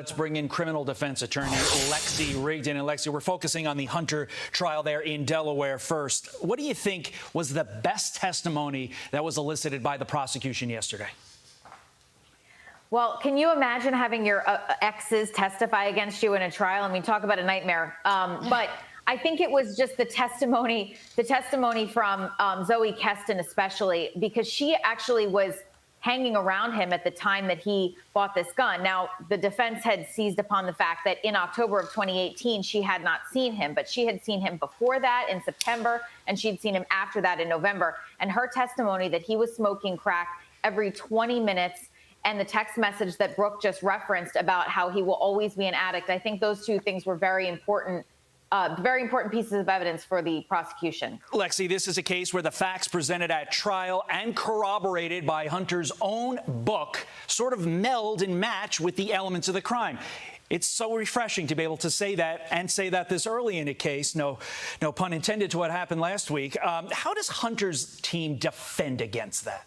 let's bring in criminal defense attorney Lexie Rigden. And Lexie, we're focusing on the Hunter trial there in Delaware first. What do you think was the best testimony that was elicited by the prosecution yesterday? Well, can you imagine having your exes testify against you in a trial? I mean, talk about a nightmare. But I think it was just the testimony from Zoe Keston especially, because she actually was hanging around him at the time that he bought this gun. Now, the defense had seized upon the fact that in October of 2018, she had not seen him, but she had seen him before that in September, and she'd seen him after that in November. And her testimony that he was smoking crack every 20 minutes, and the text message that Brooke just referenced about how he will always be an addict, I think those two things were very important pieces of evidence for the prosecution. Lexie, this is a case where the facts presented at trial and corroborated by Hunter's own book sort of meld and match with the elements of the crime. It's so refreshing to be able to say that and say that this early in a case. No pun intended to what happened last week. How does Hunter's team defend against that?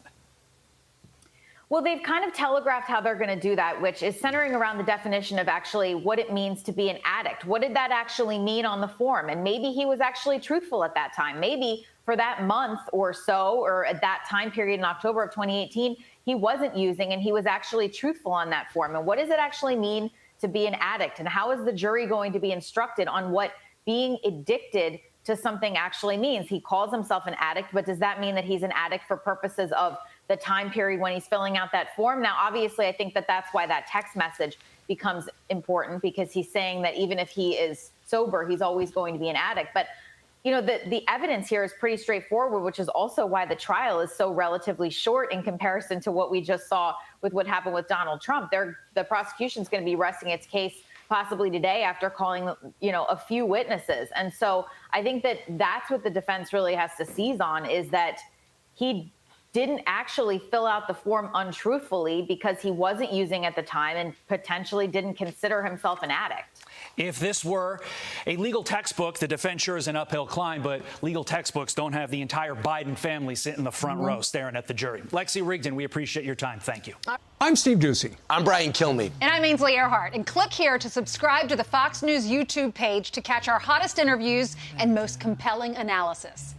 Well, they've kind of telegraphed how they're going to do that, which is centering around the definition of actually what it means to be an addict. What did that actually mean on the form? And maybe he was actually truthful at that time. Maybe for that month or so, or at that time period in October of 2018, he wasn't using and he was actually truthful on that form. And what does it actually mean to be an addict? And how is the jury going to be instructed on what being addicted to something actually means? He calls himself an addict, but does that mean that he's an addict for purposes of the time period when he's filling out that form? Now, obviously, I think that that's why that text message becomes important, because he's saying that even if he is sober, he's always going to be an addict. But, you know, the evidence here is pretty straightforward, which is also why the trial is so relatively short in comparison to what we just saw with what happened with Donald Trump. The prosecution's going to be resting its case possibly today after calling, a few witnesses. And so I think that that's what the defense really has to seize on, is that he didn't actually fill out the form untruthfully because he wasn't using at the time and potentially didn't consider himself an addict. If this were a legal textbook, the defense sure is an uphill climb, but legal textbooks don't have the entire Biden family sitting in the front row staring at the jury. Lexie Rigden, we appreciate your time. Thank you. I'm Steve Doocy. I'm Brian Kilmeade. And I'm Ainsley Earhart. And click here to subscribe to the Fox News YouTube page to catch our hottest interviews and most compelling analysis.